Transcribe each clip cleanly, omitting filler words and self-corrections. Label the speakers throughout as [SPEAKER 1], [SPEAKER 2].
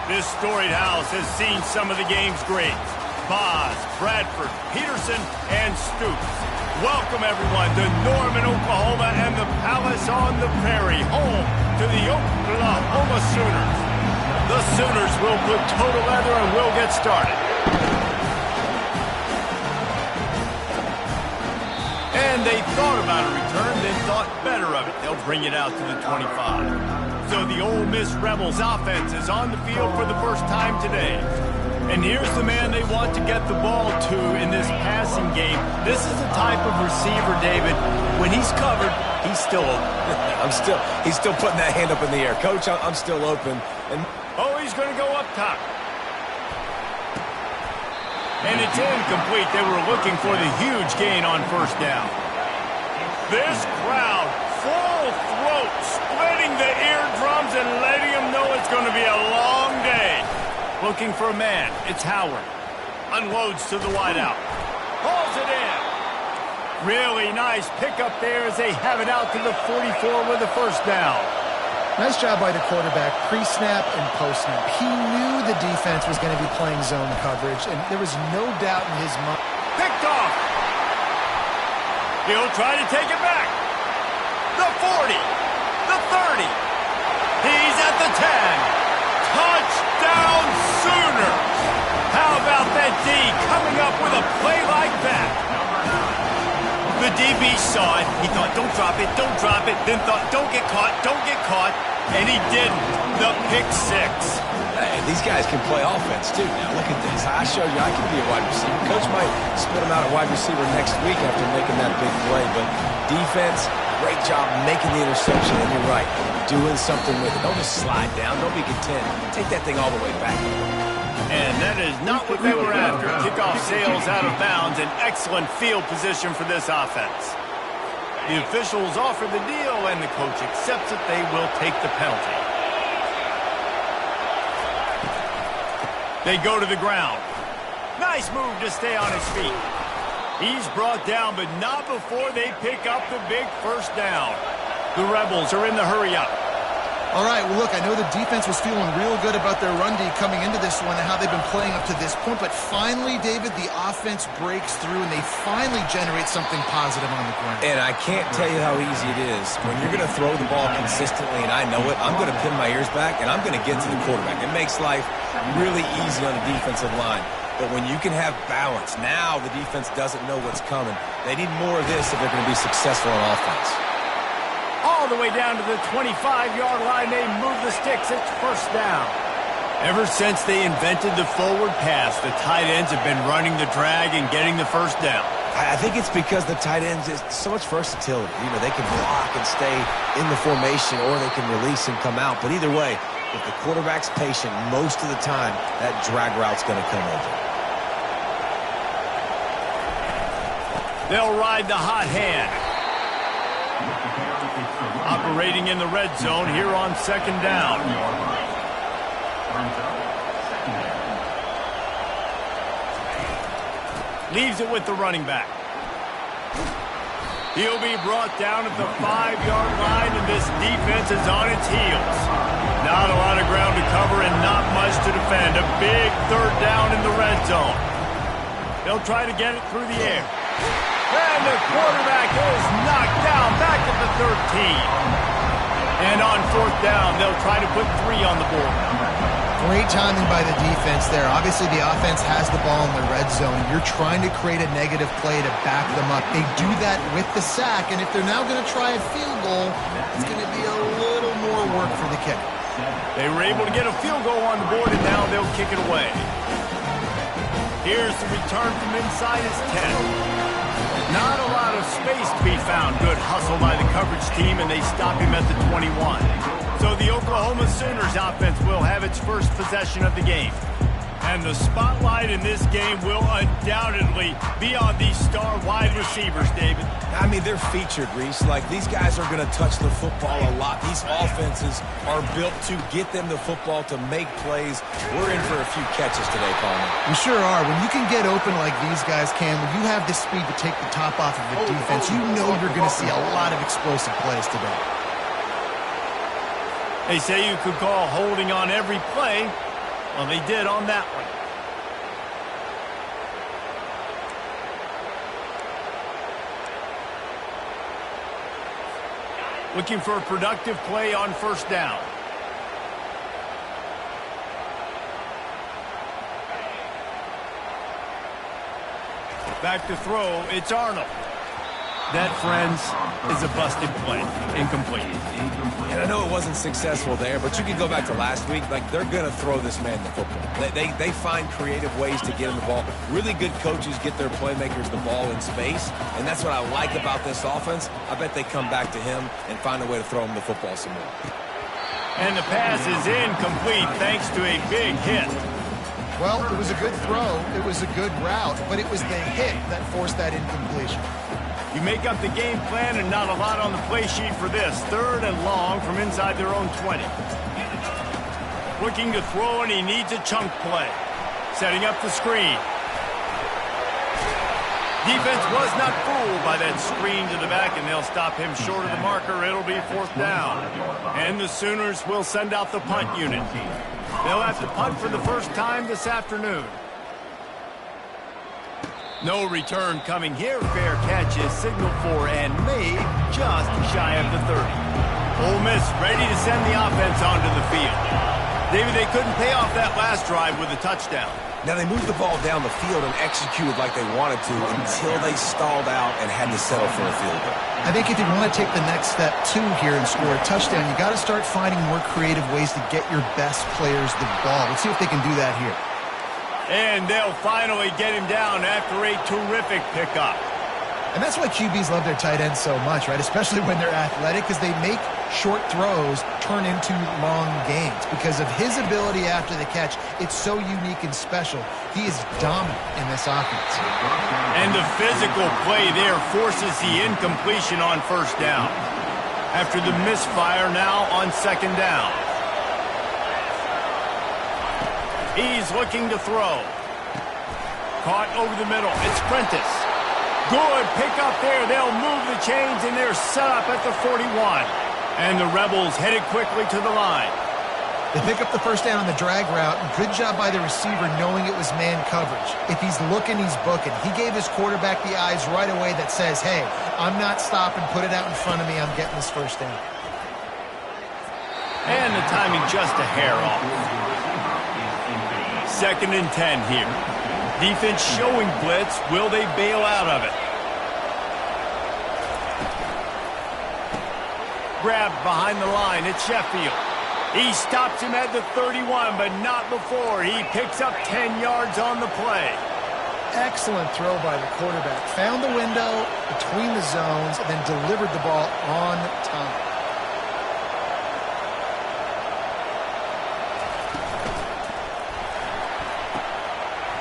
[SPEAKER 1] This storied house has seen some of the game's greats. Boz, Bradford, Peterson, and Stoops. Welcome, everyone, to Norman, Oklahoma, and the Palace on the Prairie, home to the Oklahoma Sooners. The Sooners will put total leather and will get started. And they thought about a return, then thought better of it. They'll bring it out to the 25. So the Ole Miss Rebels offense is on the field for the first time today. And here's the man they want to get the ball to in this passing game. This is the type of receiver, David, when he's covered, he's still open.
[SPEAKER 2] He's still putting that hand up in the air. Coach, I'm still open. And
[SPEAKER 1] he's going to go up top. And it's incomplete. They were looking for the huge gain on first down. This crowd, full throat, splitting the eardrums and letting them know it's going to be a long day. Looking for a man. It's Howard. Unloads to the wideout. Hauls it in. Really nice pickup there as they have it out to the 44 with the first down.
[SPEAKER 3] Nice job by the quarterback, pre-snap and post-snap. He knew the defense was going to be playing zone coverage, and there was no doubt in his mind.
[SPEAKER 1] Picked off. He'll try to take it back. The 40. The 30. He's at the 10. Touchdown Sooners! How about that D coming up with a play like that? The DB saw it. He thought, don't drop it, then thought, don't get caught, and he didn't. The pick six.
[SPEAKER 2] Hey, these guys can play offense, too. Now, look at this. I showed you I can be a wide receiver. Coach might split him out at wide receiver next week after making that big play, but defense, great job making the interception, and you're right, doing something with it. Don't just slide down. Don't be content. Take that thing all the way back.
[SPEAKER 1] And that is not what they were after. Kickoff sails out of bounds. An excellent field position for this offense. The officials offer the deal, and the coach accepts it. They will take the penalty. They go to the ground. Nice move to stay on his feet. He's brought down, but not before they pick up the big first down. The Rebels are in the hurry-up.
[SPEAKER 3] All right, well, look, I know the defense was feeling real good about their run D coming into this one and how they've been playing up to this point, but finally, David, the offense breaks through and they finally generate something positive on the ground.
[SPEAKER 2] And I can't tell you how easy it is. When you're going to throw the ball consistently, and I know it, I'm going to pin my ears back and I'm going to get to the quarterback. It makes life really easy on the defensive line. But when you can have balance, now the defense doesn't know what's coming. They need more of this if they're going to be successful on offense.
[SPEAKER 1] All the way down to the 25-yard line, they move the sticks. It's first down. Ever since they invented the forward pass, the tight ends have been running the drag and getting the first down.
[SPEAKER 2] I think it's because the tight ends is so much versatility. You know, they can block and stay in the formation, or they can release and come out. But either way, if the quarterback's patient, most of the time, that drag route's going to come over.
[SPEAKER 1] They'll ride the hot hand. Operating in the red zone here on second down. Leaves it with the running back. He'll be brought down at the 5-yard line, and this defense is on its heels. Not a lot of ground to cover and not much to defend. A big third down in the red zone. They'll try to get it through the air. And the quarterback is knocked down back at the 13. And on fourth down, they'll try to put 3 on the board.
[SPEAKER 3] Great timing by the defense there. Obviously, the offense has the ball in the red zone. You're trying to create a negative play to back them up. They do that with the sack, and if they're now going to try a field goal, it's going to be a little more work for the kicker.
[SPEAKER 1] They were able to get a field goal on the board, and now they'll kick it away. Here's the return from inside his 10. Not a lot of space to be found. Good hustle by the coverage team, and they stop him at the 21. So the Oklahoma Sooners offense will have its first possession of the game. And the spotlight in this game will undoubtedly be on these star wide receivers, David.
[SPEAKER 2] I mean, they're featured, Reese. Like, these guys are going to touch the football a lot. These offenses are built to get them the football, to make plays. We're in for a few catches today, Palmer.
[SPEAKER 3] We sure are. When you can get open like these guys can, when you have the speed to take the top off of the defense, you know you're going to see a lot of explosive plays today.
[SPEAKER 1] They say you could call holding on every play, Well, they did on that one. Looking for a productive play on first down. Back to throw, it's Arnold. That, friends, is a busted play. Incomplete.
[SPEAKER 2] And I know it wasn't successful there, but you can go back to last week. Like, they're going to throw this man the football. They find creative ways to get him the ball. Really good coaches get their playmakers the ball in space, and that's what I like about this offense. I bet they come back to him and find a way to throw him the football some more.
[SPEAKER 1] And the pass is incomplete thanks to a big hit.
[SPEAKER 3] Well, it was a good throw. It was a good route, but it was the hit that forced that incompletion.
[SPEAKER 1] You make up the game plan and not a lot on the play sheet for this. 3rd and long from inside their own 20. Looking to throw, and he needs a chunk play. Setting up the screen. Defense was not fooled by that screen to the back, and they'll stop him short of the marker. It'll be 4th down. And the Sooners will send out the punt unit. They'll have to punt for the first time this afternoon. No return coming here. Fair catch is signaled for and made just shy of the 30. Ole Miss ready to send the offense onto the field. David, they couldn't pay off that last drive with a touchdown.
[SPEAKER 2] Now, they moved the ball down the field and executed like they wanted to until they stalled out and had to settle for a field goal.
[SPEAKER 3] I think if you want to take the next step, too, here and score a touchdown, you got to start finding more creative ways to get your best players the ball. Let's see if they can do that here.
[SPEAKER 1] And they'll finally get him down after a terrific pickup.
[SPEAKER 3] And that's why QBs love their tight ends so much, right? Especially when they're athletic, because they make short throws turn into long gains. Because of his ability after the catch, it's so unique and special. He is dominant in this offense.
[SPEAKER 1] And the physical play there forces the incompletion on first down. After the misfire now on 2nd down. He's looking to throw. Caught over the middle. It's Prentice. Good pickup there. They'll move the chains, and they're set up at the 41. And the Rebels headed quickly to the line.
[SPEAKER 3] They pick up the first down on the drag route. Good job by the receiver knowing it was man coverage. If he's looking, he's booking. He gave his quarterback the eyes right away that says, hey, I'm not stopping. Put it out in front of me. I'm getting this first down.
[SPEAKER 1] And the timing just a hair off. 2nd and 10 here. Defense showing blitz. Will they bail out of it? Grabbed behind the line. It's Sheffield. He stops him at the 31, but not before. He picks up 10 yards on the play.
[SPEAKER 3] Excellent throw by the quarterback. Found the window between the zones and then delivered the ball on time.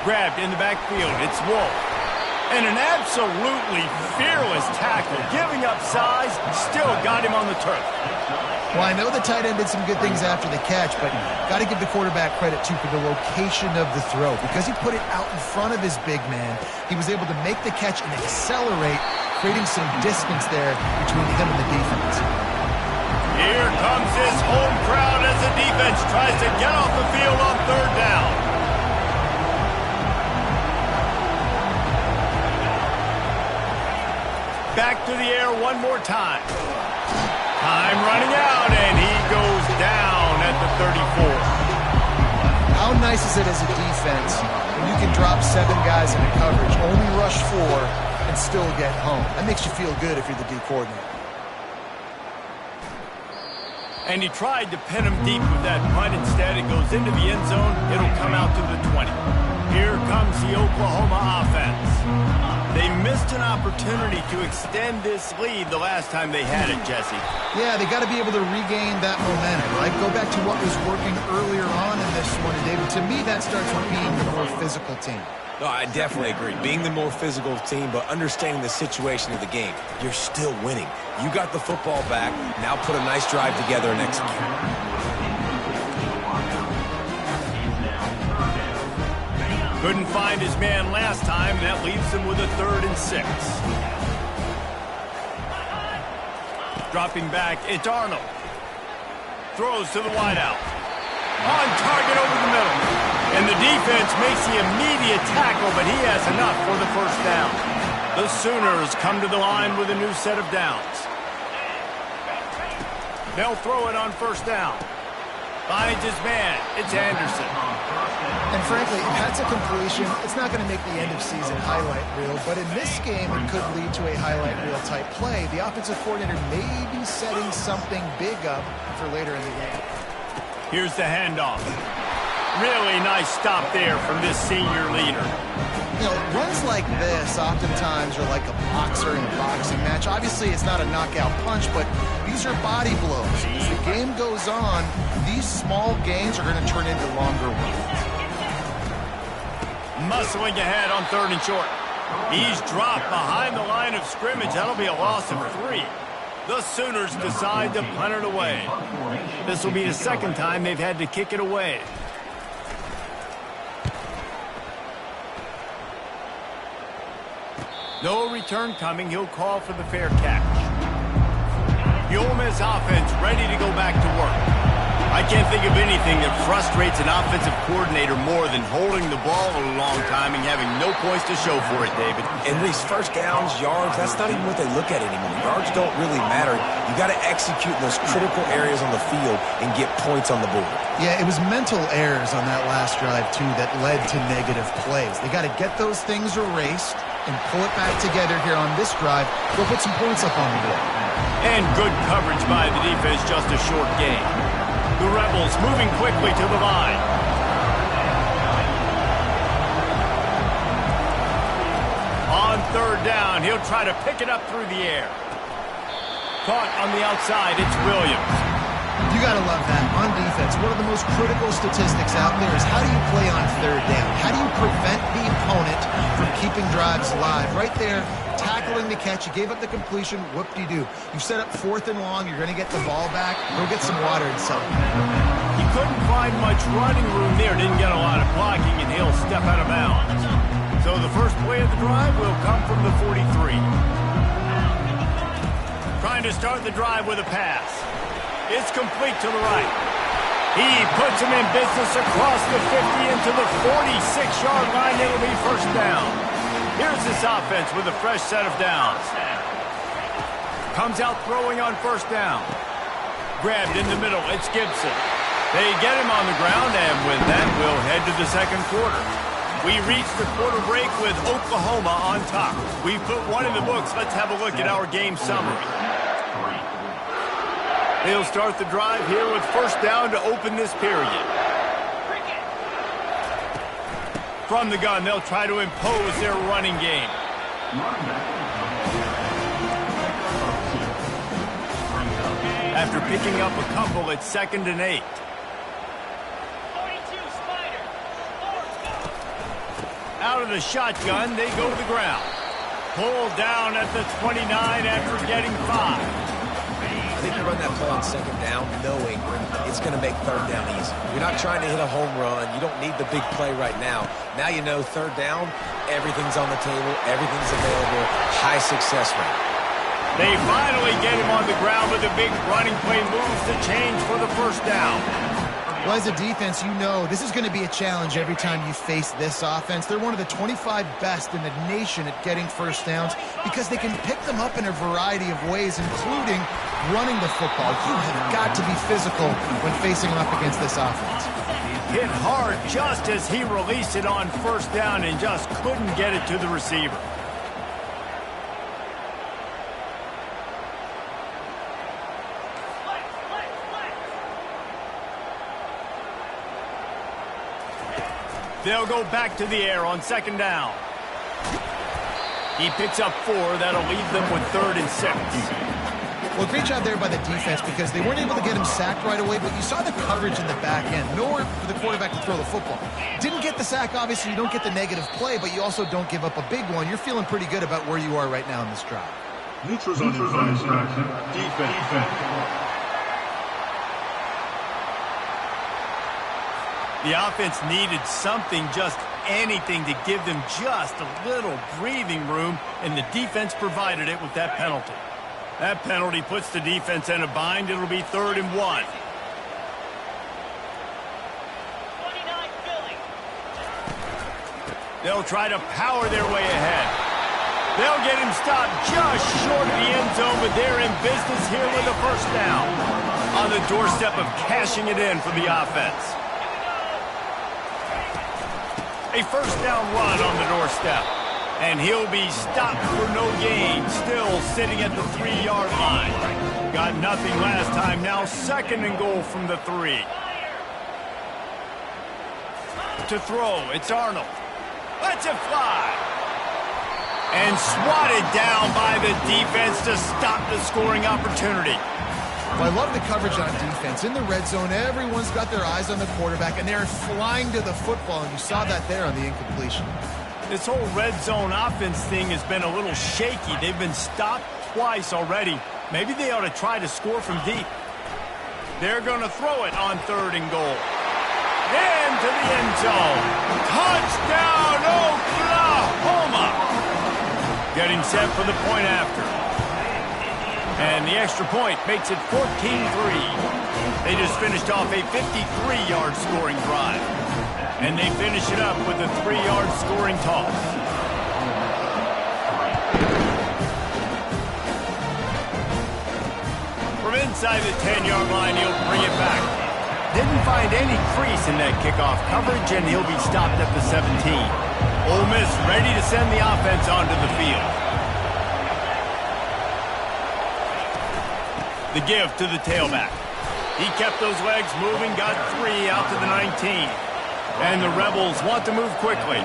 [SPEAKER 1] Grabbed in the backfield. It's Wolf. And an absolutely fearless tackle. Giving up size, still got him on the turf.
[SPEAKER 3] Well, I know the tight end did some good things after the catch, but got to give the quarterback credit, too, for the location of the throw. Because he put it out in front of his big man, he was able to make the catch and accelerate, creating some distance there between him and the defense.
[SPEAKER 1] Here comes his home crowd as the defense tries to get off the field on 3rd down. Back to the air one more time. Time running out, and he goes down at the 34.
[SPEAKER 3] How nice is it as a defense when you can drop 7 guys into coverage, only rush 4, and still get home? That makes you feel good if you're the D coordinator.
[SPEAKER 1] And he tried to pin him deep with that punt. Instead, it goes into the end zone. It'll come out to the 20. Here comes the Oklahoma offense. They missed an opportunity to extend this lead the last time they had it, Jesse.
[SPEAKER 3] Yeah, they got to be able to regain that momentum, right? Go back to what was working earlier on in this one, David. To me, that starts with being the more physical team.
[SPEAKER 2] No, I definitely agree. Being the more physical team, but understanding the situation of the game. You're still winning. You got the football back. Now put a nice drive together and execute.
[SPEAKER 1] Couldn't find his man last time. That leaves him with a 3rd and 6. Dropping back, it's Arnold. Throws to the wideout. On target over the middle. And the defense makes the immediate tackle, but he has enough for the first down. The Sooners come to the line with a new set of downs. They'll throw it on first down. Finds his man. It's Anderson.
[SPEAKER 4] And frankly, if that's a completion, it's not going to make the end-of-season highlight reel. But in this game, it could lead to a highlight reel type play. The offensive coordinator may be setting something big up for later in the game.
[SPEAKER 1] Here's the handoff. Really nice stop there from this senior leader.
[SPEAKER 3] You know, runs like this oftentimes are like a boxer in a boxing match. Obviously, it's not a knockout punch, but these are body blows. As the game goes on, these small gains are going to turn into longer ones.
[SPEAKER 1] Muscling ahead on 3rd and short. He's dropped behind the line of scrimmage. That'll be a loss of 3. The Sooners decide to punt it away. This will be the second time they've had to kick it away. No return coming. He'll call for the fair catch. The Ole Miss offense ready to go back to work. I can't think of anything that frustrates an offensive coordinator more than holding the ball a long time and having no points to show for it, David.
[SPEAKER 2] And these first downs, yards, that's not even what they look at anymore. Yards don't really matter. You got to execute in those critical areas on the field and get points on the board.
[SPEAKER 3] Yeah, it was mental errors on that last drive, too, that led to negative plays. They got to get those things erased and pull it back together here on this drive. Go put some points up on the board.
[SPEAKER 1] And good coverage by the defense, just a short gain. The Rebels moving quickly to the line. On 3rd down, he'll try to pick it up through the air. Caught on the outside, it's Williams.
[SPEAKER 3] You got to love that. On defense, one of the most critical statistics out there is how do you play on 3rd down? How do you prevent the opponent from keeping drives alive? Right there, tackling the catch. You gave up the completion. Whoop-de-doo. You set up 4th and long. You're going to get the ball back. Go get some water and something.
[SPEAKER 1] He couldn't find much running room there. Didn't get a lot of blocking, and he'll step out of bounds. So the first play of the drive will come from the 43. Trying to start the drive with a pass. It's complete to the right. He puts him in business across the 50 into the 46-yard line. It'll be first down. Here's this offense with a fresh set of downs. Comes out throwing on first down. Grabbed in the middle. It's Gibson. They get him on the ground, and with that, we'll head to the second quarter. We reach the quarter break with Oklahoma on top. We put one in the books. Let's have a look at our game summary. They'll start the drive here with first down to open this period. From the gun, they'll try to impose their running game. After picking up a couple, it's 2nd and 8. Out of the shotgun, they go to the ground. Pulled down at the 29 after getting 5.
[SPEAKER 2] I think you run that play on 2nd down knowing it's going to make 3rd down easy. You're not trying to hit a home run. You don't need the big play right now. Now you know 3rd down, everything's on the table, everything's available, high success rate.
[SPEAKER 1] They finally get him on the ground with a big running play, moves the change for the first down.
[SPEAKER 3] Well, as a defense, you know this is going to be a challenge every time you face this offense. They're one of the 25 best in the nation at getting first downs because they can pick them up in a variety of ways, including running the football. You have got to be physical when facing off against this offense.
[SPEAKER 1] Hit hard just as he released it on first down and just couldn't get it to the receiver. They'll go back to the air on 2nd down. He picks up 4. That'll leave them with 3rd and 6.
[SPEAKER 3] Well, great job there by the defense because they weren't able to get him sacked right away, but you saw the coverage in the back end. Nowhere for the quarterback to throw the football. Didn't get the sack, obviously. You don't get the negative play, but you also don't give up a big one. You're feeling pretty good about where you are right now in this drive.
[SPEAKER 5] Neutrals on defense.
[SPEAKER 1] The offense needed something, just anything, to give them just a little breathing room, and the defense provided it with that penalty. That penalty puts the defense in a bind. It'll be 3rd and 1. They'll try to power their way ahead. They'll get him stopped just short of the end zone, but they're in business here with a first down. On the doorstep of cashing it in for the offense. A first down run on the doorstep. And he'll be stopped for no gain, still sitting at the 3-yard line. Got nothing last time, now 2nd and goal from the 3. To throw, it's Arnold. Lets it fly. And swatted down by the defense to stop the scoring opportunity.
[SPEAKER 3] Well, I love the coverage on defense. In the red zone, everyone's got their eyes on the quarterback, and they're flying to the football, and you saw that there on the incompletion.
[SPEAKER 1] This whole red zone offense thing has been a little shaky. They've been stopped twice already. Maybe they ought to try to score from deep. They're going to throw it on 3rd and goal. Into the end zone. Touchdown, Oklahoma! Getting set for the point after. And the extra point makes it 14-3. They just finished off a 53-yard scoring drive. And they finish it up with a 3-yard scoring toss. From inside the 10-yard line, he'll bring it back. Didn't find any crease in that kickoff coverage, and he'll be stopped at the 17. Ole Miss ready to send the offense onto the field. The give to the tailback. He kept those legs moving, got 3 out to the 19. And the Rebels want to move quickly.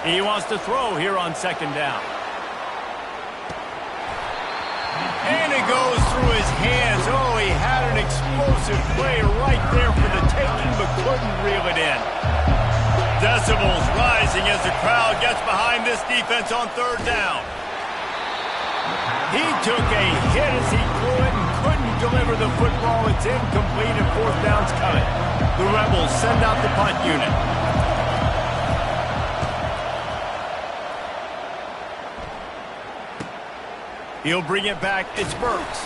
[SPEAKER 1] He wants to throw here on 2nd down. And it goes through his hands. Oh, he had an explosive play right there for the taking, but couldn't reel it in. Decibels rising as the crowd gets behind this defense on 3rd down. He took a hit as he threw it and couldn't deliver the football. It's incomplete and 4th down's coming. The Rebels send out the punt unit. He'll bring it back. It's Burks.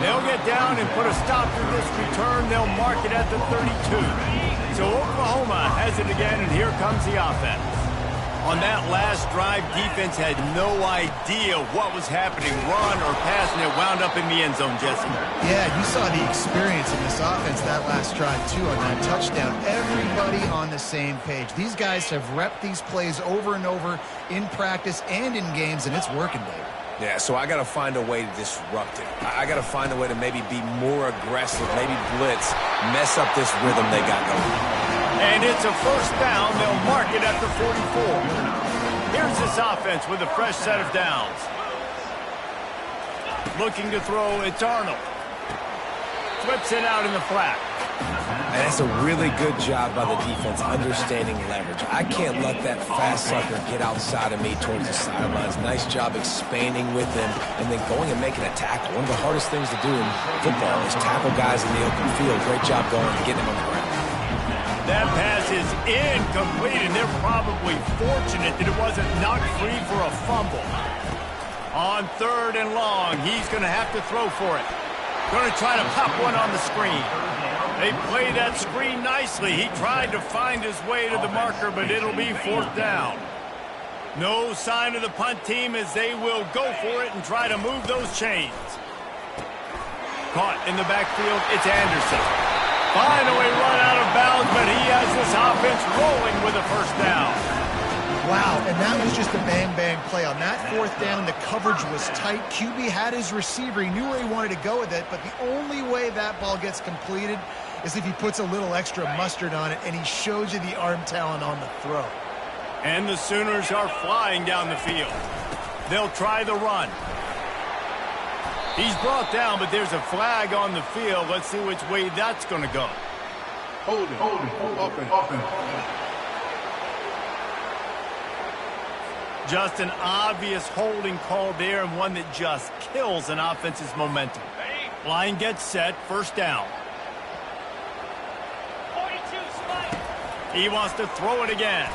[SPEAKER 1] They'll get down and put a stop to this return. They'll mark it at the 32. So Oklahoma has it again, and here comes the offense. On that last drive, defense had no idea what was happening, run or pass, and it wound up in the end zone, Jesse.
[SPEAKER 3] Yeah, you saw the experience in this offense that last drive, too, on that touchdown. Everybody on the same page. These guys have repped these plays over and over in practice and in games, and it's working, Dave.
[SPEAKER 2] Yeah, so I got to find a way to disrupt it. I got to find a way to maybe be more aggressive, maybe blitz, mess up this rhythm they got going.
[SPEAKER 1] And it's a first down. They'll mark it at the 44. Here's this offense with a fresh set of downs. Looking to throw, it's Arnold. Flips it out in the flat.
[SPEAKER 2] And that's a really good job by the defense understanding leverage. I can't let that fast sucker get outside of me towards the sidelines. Nice job expanding with him and then going and making a tackle. One of the hardest things to do in football is tackle guys in the open field. Great job going and getting them on the ground.
[SPEAKER 1] That pass is incomplete, and they're probably fortunate that it wasn't knocked free for a fumble. On 3rd and long, he's going to have to throw for it. Going to try to pop one on the screen. They play that screen nicely. He tried to find his way to the marker, but it'll be 4th down. No sign of the punt team as they will go for it and try to move those chains. Caught in the backfield, it's Anderson. Finally run out of bounds, but he has this offense rolling with a first down.
[SPEAKER 3] Wow, and that was just a bang-bang play. On that 4th down, the coverage was tight. QB had his receiver. He knew where he wanted to go with it, but the only way that ball gets completed is if he puts a little extra mustard on it, and he shows you the arm talent on the throw.
[SPEAKER 1] And the Sooners are flying down the field. They'll try the run. He's brought down, but there's a flag on the field. Let's see which way that's going to go.
[SPEAKER 5] Hold it.
[SPEAKER 1] Just an obvious holding call there, and one that just kills an offense's momentum. Line gets set, first down. He wants to throw it again.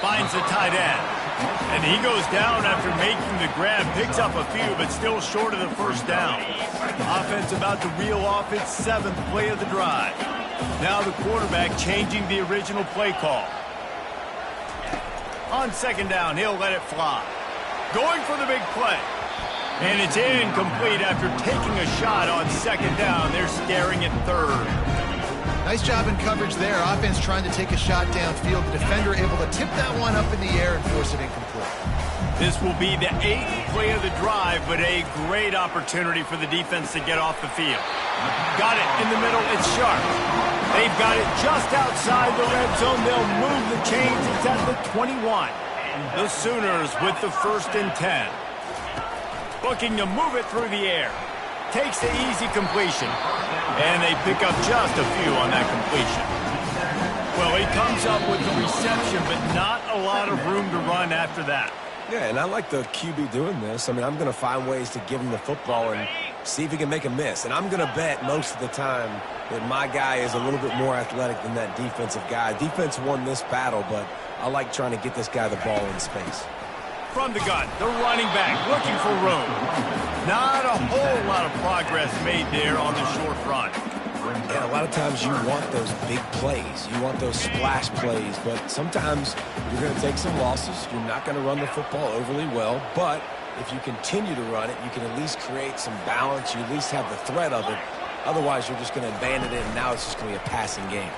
[SPEAKER 1] Finds the tight end. And he goes down after making the grab, picks up a few, but still short of the first down. Offense about to reel off its 7th play of the drive. Now the quarterback changing the original play call. On 2nd down, he'll let it fly. Going for the big play. And it's incomplete after taking a shot on 2nd down. They're staring at 3rd.
[SPEAKER 3] Nice job in coverage there. Offense trying to take a shot downfield. The defender able to tip that one up in the air and force it incomplete.
[SPEAKER 1] This will be the 8th play of the drive, but a great opportunity for the defense to get off the field. Got it in the middle. It's sharp. They've got it just outside the red zone. They'll move the chains. It's at the 21. The Sooners with the 1st and 10. Looking to move it through the air. Takes the easy completion. And they pick up just a few on that completion. Well, he comes up with the reception, but not a lot of room to run after that.
[SPEAKER 2] Yeah, and I like the QB doing this. I mean, I'm going to find ways to give him the football and see if he can make a miss. And I'm going to bet most of the time that my guy is a little bit more athletic than that defensive guy. Defense won this battle, but I like trying to get this guy the ball in space.
[SPEAKER 1] From the gun, the running back looking for room. Not a whole lot of progress made there on the short run.
[SPEAKER 2] And a lot of times you want those big plays. You want those splash plays, but sometimes you're going to take some losses. You're not going to run the football overly well, but if you continue to run it, you can at least create some balance. You at least have the threat of it. Otherwise, you're just going to abandon it, and now it's just going to be a passing game.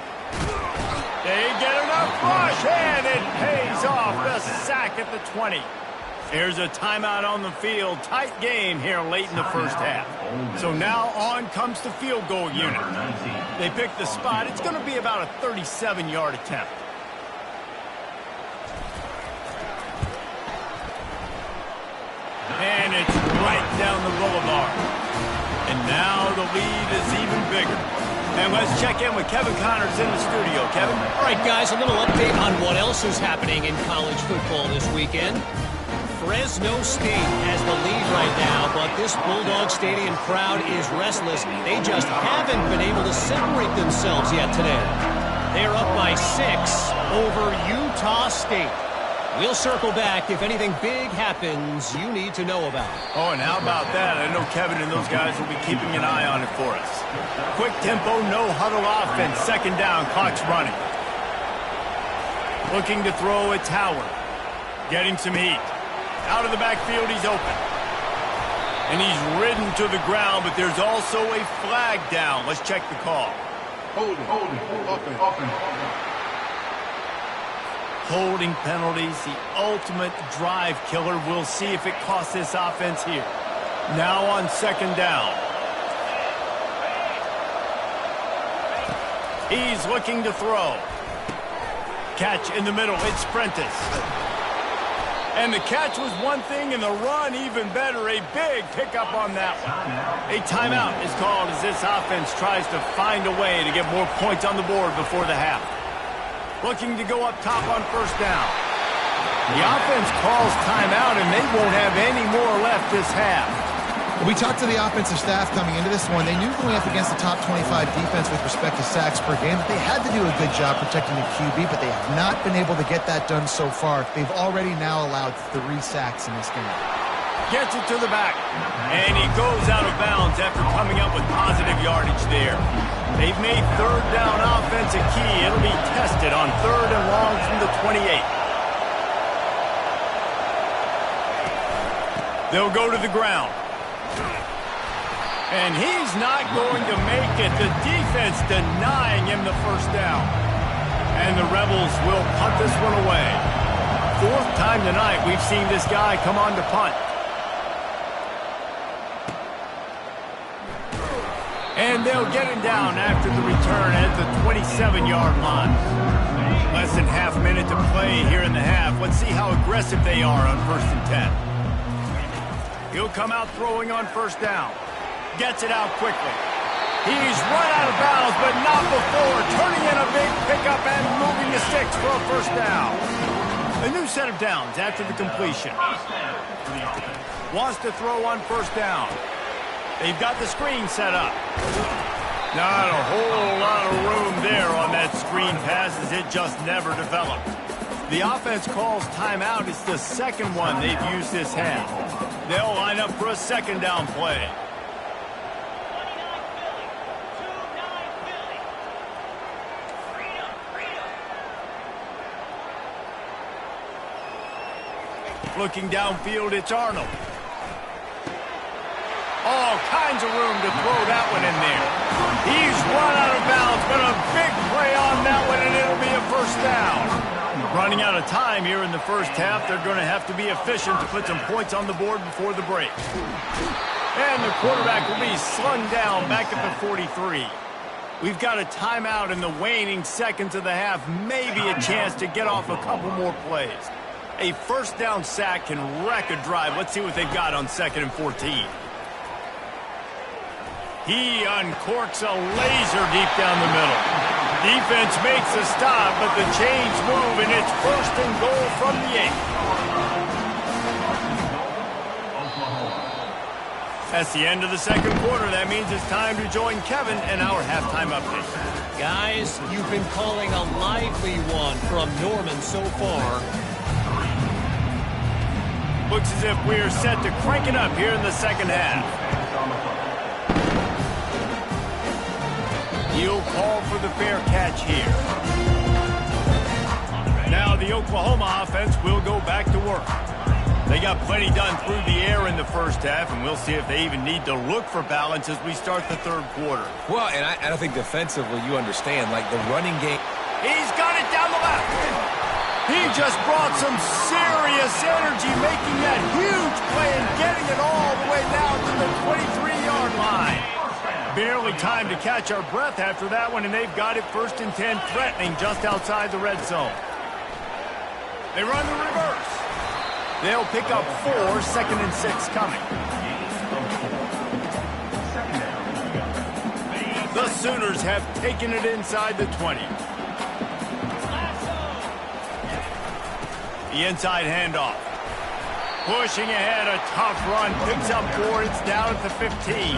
[SPEAKER 1] They get enough push, and it pays off. The sack at the 20. There's a timeout on the field. Tight game here late in the first half. So now on comes the field goal unit. They pick the spot. It's going to be about a 37-yard attempt. And it's right down the boulevard. And now the lead is even bigger. And let's check in with Kevin Connors in the studio. Kevin?
[SPEAKER 6] All right, guys, a little update on what else is happening in college football this weekend. Fresno State has the lead right now, but this Bulldog Stadium crowd is restless. They just haven't been able to separate themselves yet today. They're up by 6 over Utah State. We'll circle back if anything big happens you need to know about.
[SPEAKER 1] Oh, and how about that? I know Kevin and those guys will be keeping an eye on it for us. Quick tempo, no huddle offense. 2nd down, clock's running. Looking to throw, it's Howard. Getting some heat. Out of the backfield, he's open. And he's ridden to the ground, but there's also a flag down. Let's check the call.
[SPEAKER 5] Holding, offense.
[SPEAKER 1] Holding penalties, the ultimate drive killer. We'll see if it costs this offense here. Now on 2nd down. He's looking to throw. Catch in the middle, it's Prentice. And the catch was one thing, and the run even better. A big pickup on that one. A timeout is called as this offense tries to find a way to get more points on the board before the half. Looking to go up top on 1st down. The offense calls timeout, and they won't have any more left this half.
[SPEAKER 3] We talked to the offensive staff coming into this one. They knew going up against the top 25 defense with respect to sacks per game that they had to do a good job protecting the QB, but they have not been able to get that done so far. They've already now allowed 3 sacks in this game.
[SPEAKER 1] Gets it to the back, and he goes out of bounds after coming up with positive yardage there. They've made 3rd down offense a key. It'll be tested on 3rd and long from the 28. They'll go to the ground. And he's not going to make it. The defense denying him the 1st down. And the Rebels will punt this one away. 4th time tonight we've seen this guy come on to punt. And they'll get him down after the return at the 27-yard line. Less than half minute to play here in the half. Let's see how aggressive they are on 1st and 10. He'll come out throwing on 1st down. Gets it out quickly. He's run out of bounds, but not before. Turning in a big pickup and moving the sticks for a 1st down. A new set of downs after the completion. Wants to throw on 1st down. They've got the screen set up. Not a whole lot of room there on that screen pass as it just never developed. The offense calls timeout. It's the second one they've used this half. They'll line up for a second down play. Looking downfield, it's Arnold. All kinds of room to throw that one in there. He's run out of bounds, but a big play on that one, and it'll be a first down. Running out of time here in the first half. They're going to have to be efficient to put some points on the board before the break. And the quarterback will be slung down back at the 43. We've got a timeout in the waning seconds of the half. Maybe a chance to get off a couple more plays. A first down sack can wreck a drive. Let's see what they've got on 2nd and 14. He uncorks a laser deep down the middle. Defense makes a stop, but the chains move, and it's 1st and goal from the 8. That's the end of the second quarter. That means it's time to join Kevin and our halftime update.
[SPEAKER 6] Guys, you've been calling a lively one from Norman so far.
[SPEAKER 1] Looks as if we're set to crank it up here in the second half. He'll call for the fair catch here. Now the Oklahoma offense will go back to work. They got plenty done through the air in the first half, and we'll see if they even need to look for balance as we start the third quarter.
[SPEAKER 2] Well, and I think defensively you understand, like the running game.
[SPEAKER 1] He's got it down the left. He just brought some serious energy, making that huge play and getting it all the way down to the 23-yard line. Barely time to catch our breath after that one, and they've got it 1st and 10, threatening just outside the red zone. They run the reverse. They'll pick up 4, 2nd and 6 coming. The Sooners have taken it inside the 20. The inside handoff. Pushing ahead, a tough run. Picks up 4. It's down at the 15.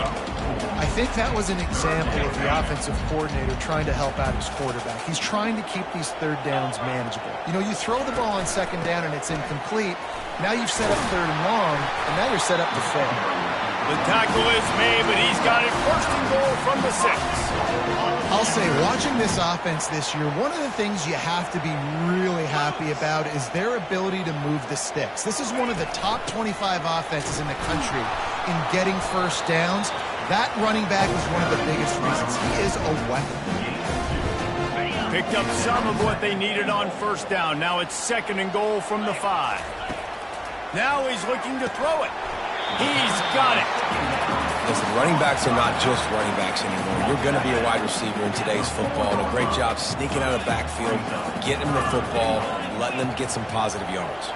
[SPEAKER 4] I think that was an example of the offensive coordinator trying to help out his quarterback. He's trying to keep these third downs manageable. You know, you throw the ball on 2nd down and it's incomplete. Now you've set up 3rd and long, and now you're set up to fail.
[SPEAKER 1] The tackle is made, but he's got it 1st and goal from the 6.
[SPEAKER 3] I'll say, watching this offense this year, one of the things you have to be really happy about is their ability to move the sticks. This is one of the top 25 offenses in the country in getting first downs. That running back is one of the biggest reasons. He is a weapon.
[SPEAKER 1] Picked up some of what they needed on 1st down. Now it's 2nd and goal from the 5. Now he's looking to throw it. He's got it.
[SPEAKER 2] Listen, running backs are not just running backs anymore. You're going to be a wide receiver in today's football, and a great job sneaking out of the backfield, getting them the football, letting them get some positive yards.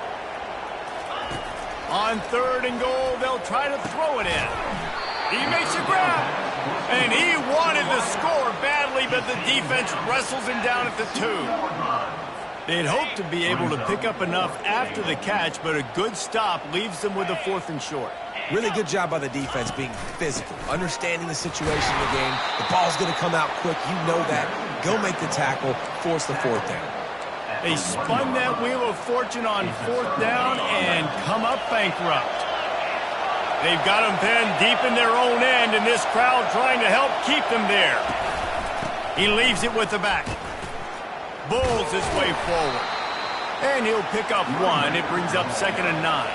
[SPEAKER 1] On 3rd and goal, they'll try to throw it in. He makes a grab, and he wanted to score badly, but the defense wrestles him down at the 2. They'd hoped to be able to pick up enough after the catch, but a good stop leaves them with a 4th and short.
[SPEAKER 2] Really good job by the defense being physical, understanding the situation in the game. The ball's going to come out quick. You know that. Go make the tackle, force the 4th down.
[SPEAKER 1] They spun that wheel of fortune on 4th down and come up bankrupt. They've got them pinned deep in their own end, and this crowd trying to help keep them there. He leaves it with the back. Bulls his way forward. And he'll pick up 1. It brings up 2nd and 9.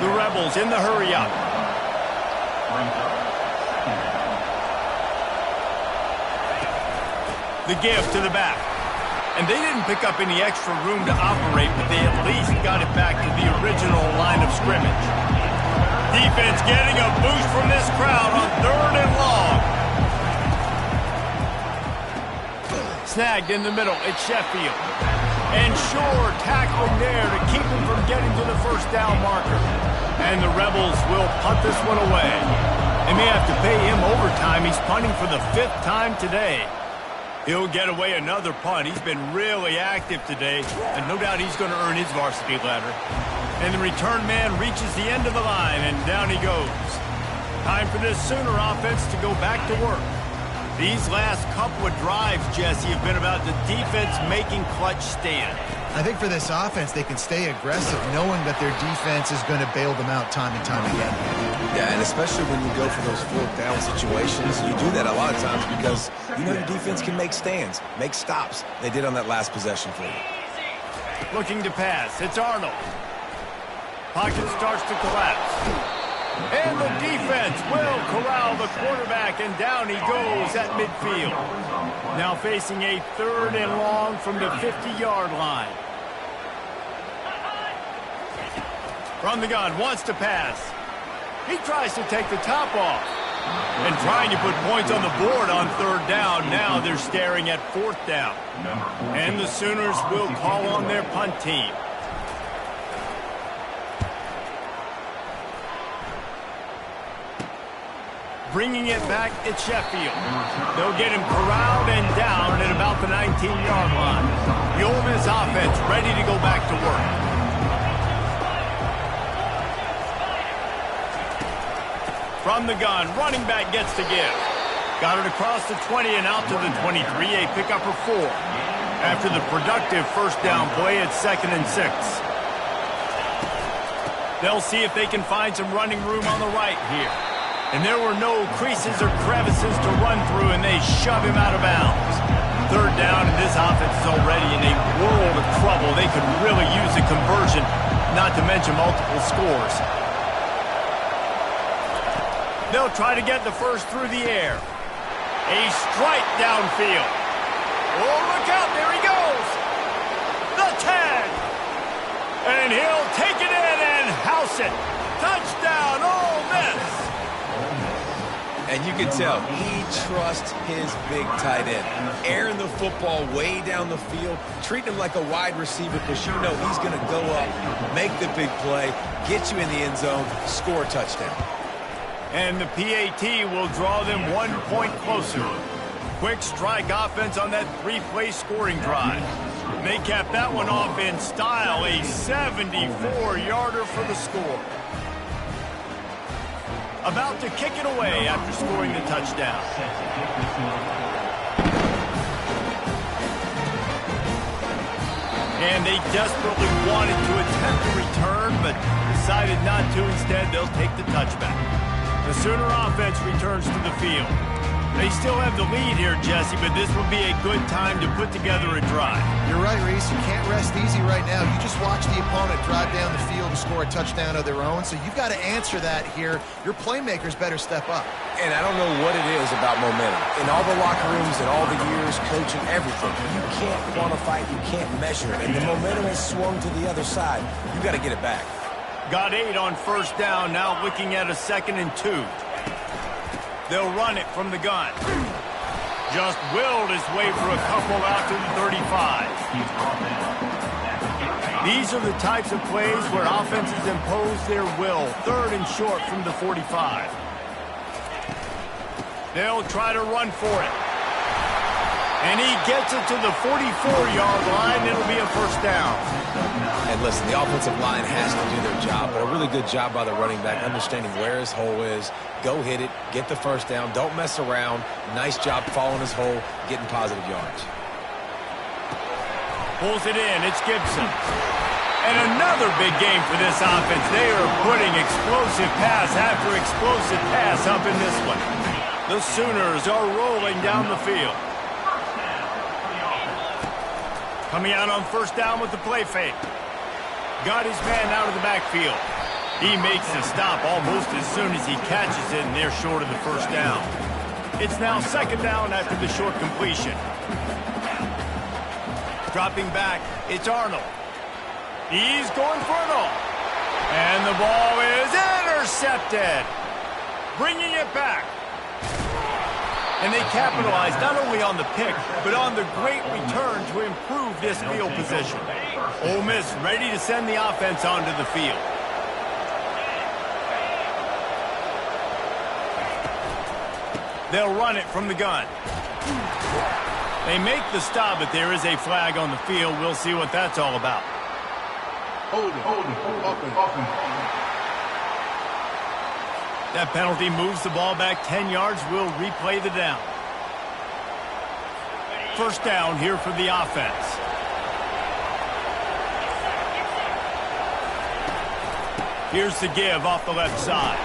[SPEAKER 1] The Rebels in the hurry-up. The give to the back. And they didn't pick up any extra room to operate, but they at least got it back to the original line of scrimmage. Defense getting a boost from this crowd on 3rd and long. Snagged in the middle. It's Sheffield. And Shore tackling there to keep him from getting to the 1st down marker. And the Rebels will punt this one away. They may have to pay him overtime. He's punting for the 5th time today. He'll get away another punt. He's been really active today, and no doubt he's going to earn his varsity ladder. And the return man reaches the end of the line, and down he goes. Time for this Sooner offense to go back to work. These last couple of drives, Jesse, have been about the defense making clutch stands.
[SPEAKER 3] I think for this offense, they can stay aggressive knowing that their defense is going to bail them out time and time again.
[SPEAKER 2] Yeah, and especially when you go for those fourth down situations, you do that a lot of times because you know your defense can make stands, make stops. They did on that last possession for you.
[SPEAKER 1] Looking to pass. It's Arnold. Pocket starts to collapse. And the defense will corral the quarterback, and down he goes at midfield. Now facing a 3rd and long from the 50-yard line. From the gun, wants to pass. He tries to take the top off. And trying to put points on the board on 3rd down. Now they're staring at 4th down. And the Sooners will call on their punt team. Bringing it back, it's Sheffield. They'll get him corralled and down at about the 19-yard line. The Ole Miss offense ready to go back to work. From the gun, running back gets to give. Got it across the 20 and out to the 23, a pickup of 4. After the productive first down play, it's 2nd and 6. They'll see if they can find some running room on the right here. And there were no creases or crevices to run through, and they shove him out of bounds. 3rd down, and this offense is already in a world of trouble. They could really use a conversion, not to mention multiple scores. They'll try to get the first through the air. A strike downfield. Oh, look out, there he goes. The tag. And he'll take it in and house it. Touchdown, Ole Miss.
[SPEAKER 2] And you can tell he trusts his big tight end. Airing the football way down the field, treating him like a wide receiver because you know he's going to go up, make the big play, get you in the end zone, score a touchdown.
[SPEAKER 1] And the PAT will draw them 1 point closer. Quick strike offense on that 3-play scoring drive. They capped that one off in style, a 74-yarder for the score. About to kick it away after scoring the touchdown. And they desperately wanted to attempt a return, but decided not to. Instead, they'll take the touchback. The Sooner offense returns to the field. They still have the lead here, Jesse, but this will be a good time to put together a drive.
[SPEAKER 3] You're right, Reese. You can't rest easy right now. You just watch the opponent drive down the field to score a touchdown of their own, so you've got to answer that here. Your playmakers better step up.
[SPEAKER 2] And I don't know what it is about momentum. In all the locker rooms and all the years, coaching, everything, you can't quantify it, you can't measure it. And the momentum has swung to the other side. You got to get it back.
[SPEAKER 1] Got 8 on first down, now looking at a 2nd and 2. They'll run it from the gun. Just willed his way for a couple out to the 35. These are the types of plays where offenses impose their will. 3rd and short from the 45. They'll try to run for it. And he gets it to the 44-yard line. It'll be a first down.
[SPEAKER 2] And listen, the offensive line has to do their job, but a really good job by the running back, understanding where his hole is. Go hit it, get the first down, don't mess around. Nice job following his hole, getting positive yards.
[SPEAKER 1] Pulls it in, it's Gibson. And another big game for this offense. They are putting explosive pass after explosive pass up in this one. The Sooners are rolling down the field. Coming out on first down with the play fake. Got his man out of the backfield. He makes the stop almost as soon as he catches it, and they're short of the first down. It's now 2nd down after the short completion. Dropping back, it's Arnold. He's going for it all. And the ball is intercepted. Bringing it back. And they capitalized not only on the pick, but on the great return to improve this field position. Ole Miss ready to send the offense onto the field. They'll run it from the gun. They make the stop, but there is a flag on the field. We'll see what that's all about.
[SPEAKER 5] Hold it, open.
[SPEAKER 1] That penalty moves the ball back 10 yards. We'll replay the down. First down here for the offense. Here's the give off the left side.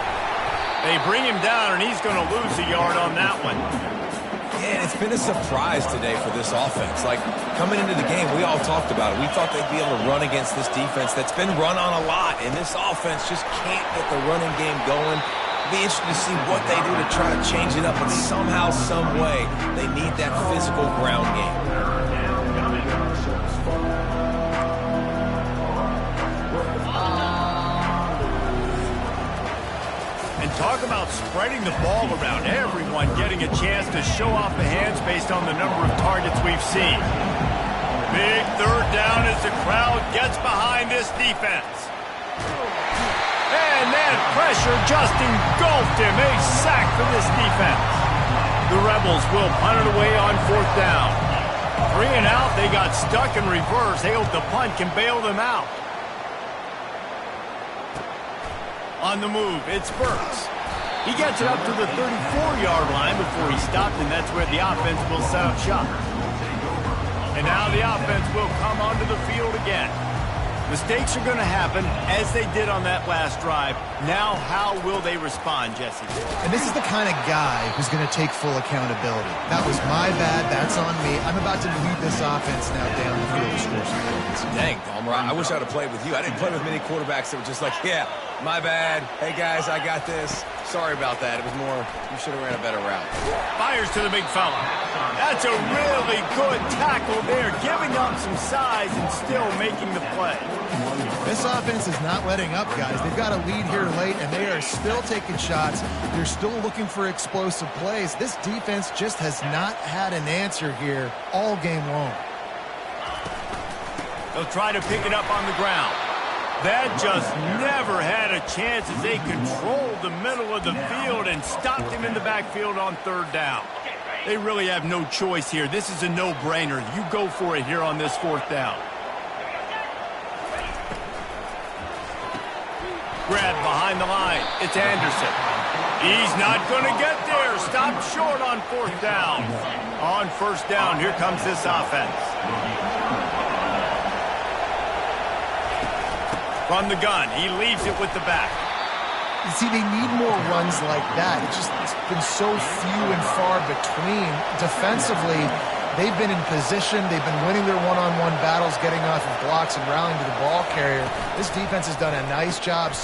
[SPEAKER 1] They bring him down, and he's going to lose a yard on that one.
[SPEAKER 2] Yeah, and it's been a surprise today for this offense. Like, coming into the game, we all talked about it. We thought they'd be able to run against this defense that's been run on a lot, and this offense just can't get the running game going. Be interested to see what they do to try to change it up, but somehow, some way, they need that physical ground game.
[SPEAKER 1] And talk about spreading the ball around. Everyone getting a chance to show off the hands based on the number of targets we've seen. Big third down as the crowd gets behind this defense. And that pressure just engulfed him. A sack for this defense. The Rebels will punt it away on fourth down. 3 and out, they got stuck in reverse. They hope the punt can bail them out. On the move, it's Burks. He gets it up to the 34-yard line before he stopped, and that's where the offense will set up shop. And now the offense will come onto the field again. Mistakes are going to happen, as they did on that last drive. Now, how will they respond, Jesse?
[SPEAKER 3] And this is the kind of guy who's going to take full accountability. That was my bad. That's on me. I'm about to lead this offense now down the field to score some points.
[SPEAKER 2] Dang, Palmer, I wish I would have played with you. I didn't play with many quarterbacks that were just like, yeah, my bad. Hey, guys, I got this. Sorry about that. It was more, you should have ran a better route.
[SPEAKER 1] Fires to the big fella. That's a really good tackle there, giving up some size and still making the play.
[SPEAKER 3] This offense is not letting up, guys. They've got a lead here late, and they are still taking shots. They're still looking for explosive plays. This defense just has not had an answer here all game long.
[SPEAKER 1] They'll try to pick it up on the ground. That just never had a chance as they controlled the middle of the field and stopped him in the backfield on third down. They really have no choice here. This is a no-brainer. You go for it here on this fourth down. Grab behind the line. It's Anderson. He's not going to get there. Stopped short on fourth down. On first down, here comes this offense. From the gun, he leaves it with the back.
[SPEAKER 4] You see, they need more runs like that. It's been so few and far between. Defensively, they've been in position. They've been winning their one-on-one battles, getting off of blocks and rallying to the ball carrier. This defense has done a nice job.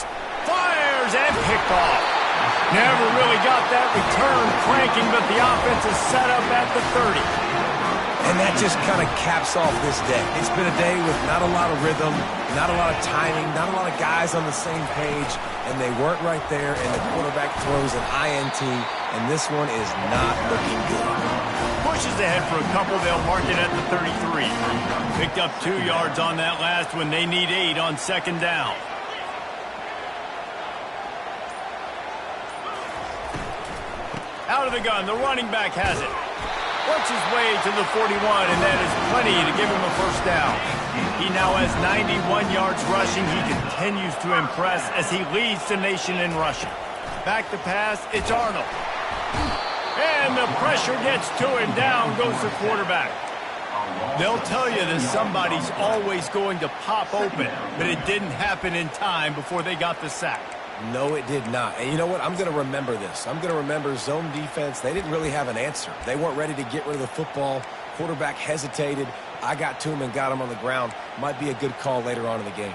[SPEAKER 1] Fires and picked off. Never really got that return cranking, but the offense is set up at the 30.
[SPEAKER 2] And that just kind of caps off this day. It's been a day with not a lot of rhythm, not a lot of timing, not a lot of guys on the same page, and they weren't right there, and the quarterback throws an INT, and this one is not looking good.
[SPEAKER 1] Pushes ahead for a couple. They'll mark it at the 33. Picked up 2 yards on that last one. They need 8 on second down. Out of the gun, the running back has it. Works his way to the 41, and that is plenty to give him a first down. He now has 91 yards rushing. He continues to impress as he leads the nation in rushing. Back to pass, it's Arnold. And the pressure gets to him. Down goes the quarterback. They'll tell you that somebody's always going to pop open, but it didn't happen in time before they got the sack.
[SPEAKER 2] No, it did not. And you know what? I'm going to remember this. I'm going to remember zone defense. They didn't really have an answer. They weren't ready to get rid of the football. Quarterback hesitated. I got to him and got him on the ground. Might be a good call later on in the game.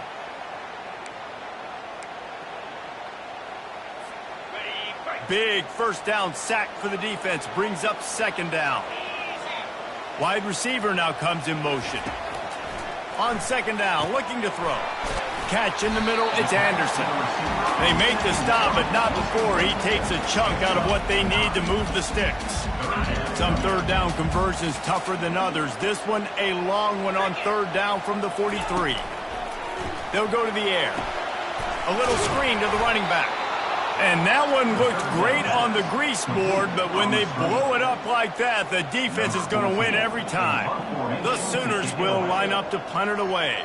[SPEAKER 1] Big first down sack for the defense. Brings up second down. Wide receiver now comes in motion. On second down, looking to throw. Catch in the middle, it's Anderson. They make the stop, but not before he takes a chunk out of what they need to move the sticks. Some third down conversions tougher than others. This one, a long one on third down from the 43. They'll go to the air. A little screen to the running back. And that one looked great on the grease board, but when they blow it up like that, the defense is going to win every time. The Sooners will line up to punt it away.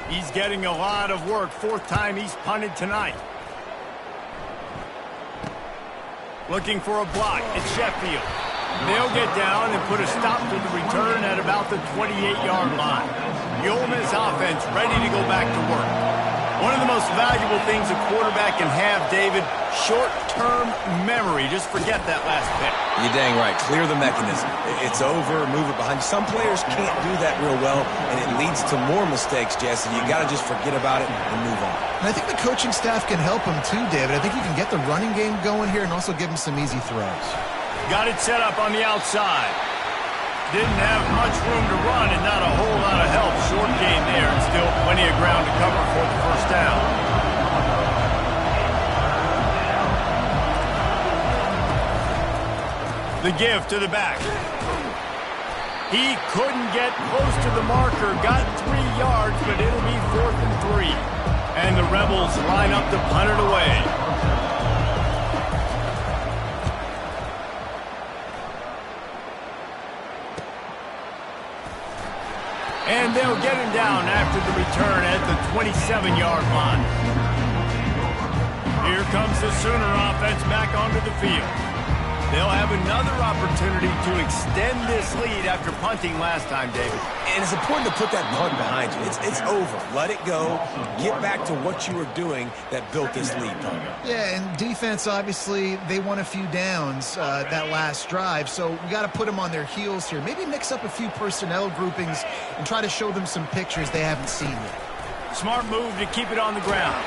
[SPEAKER 1] He's getting a lot of work. 4th time he's punted tonight. Looking for a block. It's Sheffield. They'll get down and put a stop to the return at about the 28-yard line. The Ole Miss offense ready to go back to work. One of the most valuable things a quarterback can have, David, short-term memory. Just forget that last pick.
[SPEAKER 2] You're dang right. Clear the mechanism. It's over, move it behind you. Some players can't do that real well, and it leads to more mistakes, Jesse. You got to just forget about it and move on.
[SPEAKER 3] And I think the coaching staff can help him too, David. I think you can get the running game going here and also give him some easy throws.
[SPEAKER 1] Got it set up on the outside. Didn't have much room to run and not a whole lot of help. Short game there and still plenty of ground to cover for the first down. The give to the back. He couldn't get close to the marker. Got 3 yards, but it'll be 4th and 3. And the Rebels line up to punt it away. And they'll get him down after the return at the 27-yard line. Here comes the Sooner offense back onto the field. They'll have another opportunity to extend this lead after punting last time, David.
[SPEAKER 2] And it's important to put that punt behind you. It's over. Let it go. Get back to what you were doing that built this lead, Tony.
[SPEAKER 3] Yeah, and defense, obviously, they won a few downs that last drive, so we got to put them on their heels here. Maybe mix up a few personnel groupings and try to show them some pictures they haven't seen yet.
[SPEAKER 1] Smart move to keep it on the ground.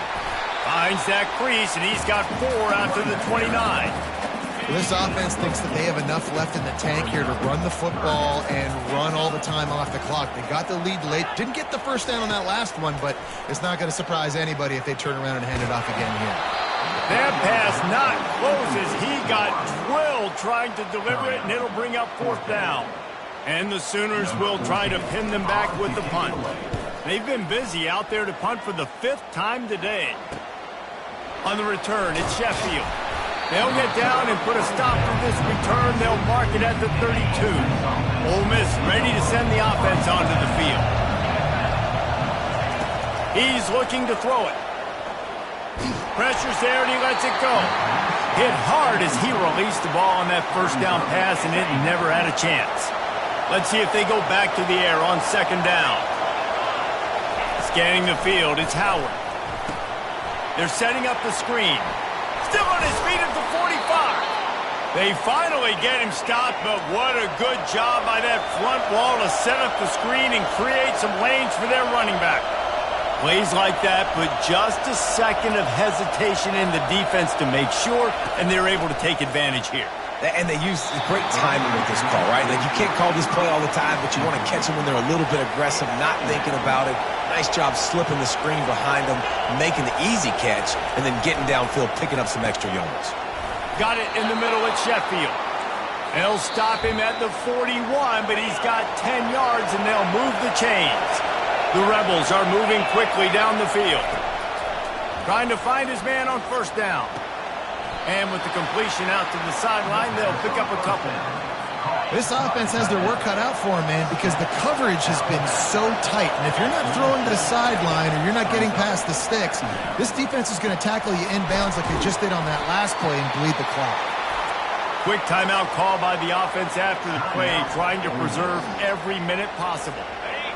[SPEAKER 1] Finds that crease, and he's got 4 out to the 29.
[SPEAKER 3] This offense thinks that they have enough left in the tank here to run the football and run all the time off the clock. They got the lead late. Didn't get the first down on that last one, but it's not going to surprise anybody if they turn around and hand it off again here.
[SPEAKER 1] That pass not close as he got drilled trying to deliver it, and it'll bring up 4th down. And the Sooners will try to pin them back with the punt. They've been busy out there to punt for the 5th time today. On the return, it's Sheffield. They'll get down and put a stop to this return. They'll mark it at the 32. Ole Miss ready to send the offense onto the field. He's looking to throw it. Pressure's there and he lets it go. Hit hard as he released the ball on that first down pass, and it never had a chance. Let's see if they go back to the air on 2nd down. Scanning the field, it's Howard. They're setting up the screen. Still on his feet at the 45. They finally get him stopped, but what a good job by that front wall to set up the screen and create some lanes for their running back. Plays like that, but just a second of hesitation in the defense to make sure, and they're able to take advantage here.
[SPEAKER 2] And they use great timing with this call, right? Like, you can't call this play all the time, but you want to catch them when they're a little bit aggressive, not thinking about it. Nice job slipping the screen behind them, making the easy catch, and then getting downfield, picking up some extra yards.
[SPEAKER 1] Got it in the middle at Sheffield. They'll stop him at the 41, but he's got 10 yards, and they'll move the chains. The Rebels are moving quickly down the field. Trying to find his man on 1st down. And with the completion out to the sideline, they'll pick up a couple.
[SPEAKER 3] This offense has their work cut out for them, man, because the coverage has been so tight. And if you're not throwing to the sideline or you're not getting past the sticks, this defense is going to tackle you inbounds like they just did on that last play and bleed the clock.
[SPEAKER 1] Quick timeout call by the offense after the play, trying to preserve every minute possible.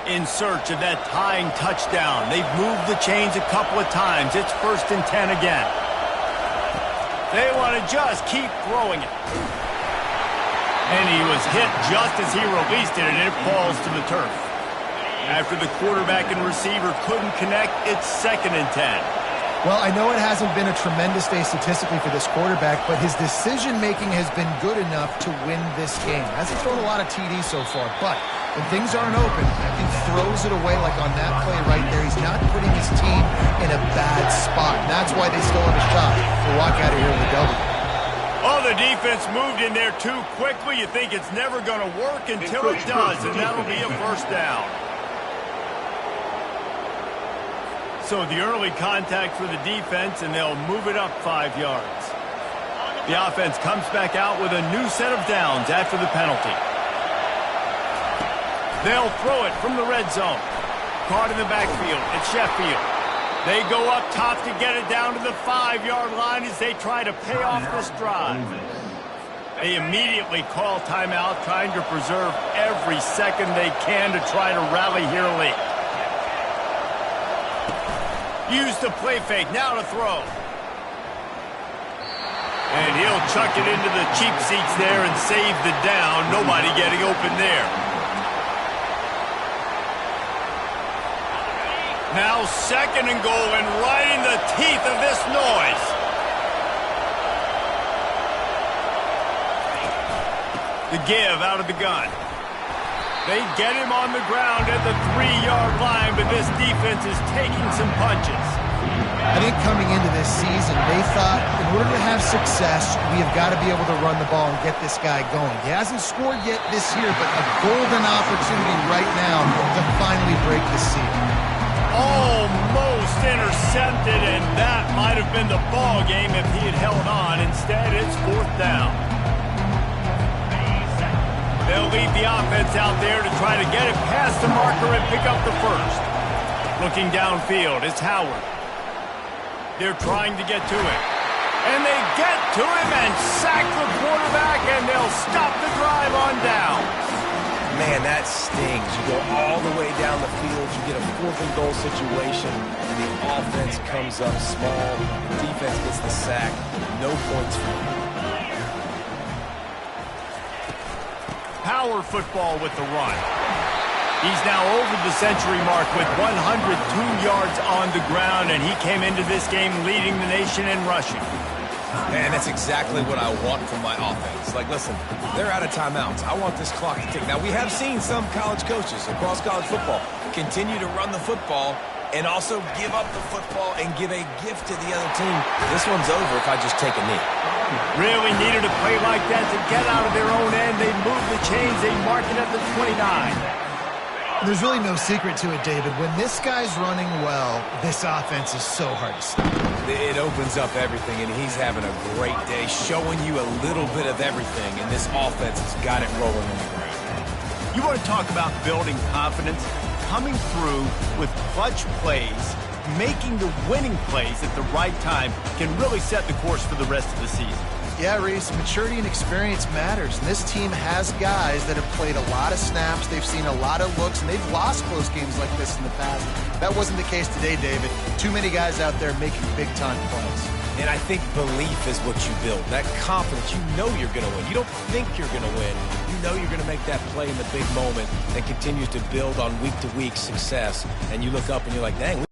[SPEAKER 1] In search of that tying touchdown. They've moved the chains a couple of times. It's 1st and 10 again. They want to just keep throwing it. And he was hit just as he released it, and it falls to the turf. After the quarterback and receiver couldn't connect, it's 2nd and 10.
[SPEAKER 3] Well, I know it hasn't been a tremendous day statistically for this quarterback, but his decision-making has been good enough to win this game. Hasn't thrown a lot of TDs so far, but when things aren't open, he throws it away like on that play right there. He's not putting his team in a bad spot. And that's why they still have a shot to walk out of here with a W.
[SPEAKER 1] Oh, the defense moved in there too quickly. You think it's never going to work until it does, and that'll be a 1st down. So the early contact for the defense, and they'll move it up 5 yards. The offense comes back out with a new set of downs after the penalty. They'll throw it from the red zone. Caught in the backfield at Sheffield. They go up top to get it down to the 5-yard line as they try to pay off this drive. They immediately call timeout, trying to preserve every second they can to try to rally here late. Use the play fake. Now to throw. And he'll chuck it into the cheap seats there and save the down. Nobody getting open there. Now 2nd and goal, and right in the teeth of this noise. The give out of the gun. They get him on the ground at the 3-yard line, but this defense is taking some punches.
[SPEAKER 3] I think coming into this season, they thought in order to have success, we have got to be able to run the ball and get this guy going. He hasn't scored yet this year, but a golden opportunity right now to finally break the seal.
[SPEAKER 1] Almost intercepted, and that might have been the ball game if he had held on. Instead, it's 4th down. They'll leave the offense out there to try to get it past the marker and pick up the first. Looking downfield, it's Howard. They're trying to get to him. And they get to him and sack the quarterback, and they'll stop the drive on down.
[SPEAKER 2] Man, that stings. You go all the way down the field, you get a 4th and goal situation, and the offense comes up small, the defense gets the sack, no points for you.
[SPEAKER 1] Power football with the run. He's now over the century mark with 102 yards on the ground, and he came into this game leading the nation in rushing.
[SPEAKER 2] Man, that's exactly what I want from my offense. Like, listen, they're out of timeouts. I want this clock to tick. Now, we have seen some college coaches across college football continue to run the football and also give up the football and give a gift to the other team. This one's over if I just take a knee.
[SPEAKER 1] Really needed a play like that to get out of their own end. They move the chains. They mark it at the 29.
[SPEAKER 3] There's really no secret to it, David. When this guy's running well, this offense is so hard to stop.
[SPEAKER 2] It opens up everything, and he's having a great day, showing you a little bit of everything, and this offense has got it rolling on the ground.
[SPEAKER 1] You want to talk about building confidence? Coming through with clutch plays, making the winning plays at the right time can really set the course for the rest of the season.
[SPEAKER 3] Yeah, Reese, maturity and experience matters. And this team has guys that have played a lot of snaps. They've seen a lot of looks, and they've lost close games like this in the past. That wasn't the case today, David. Too many guys out there making big-time plays.
[SPEAKER 2] And I think belief is what you build. That confidence, you know you're going to win. You don't think you're going to win. You know you're going to make that play in the big moment and continues to build on week-to-week success. And you look up and you're like, dang,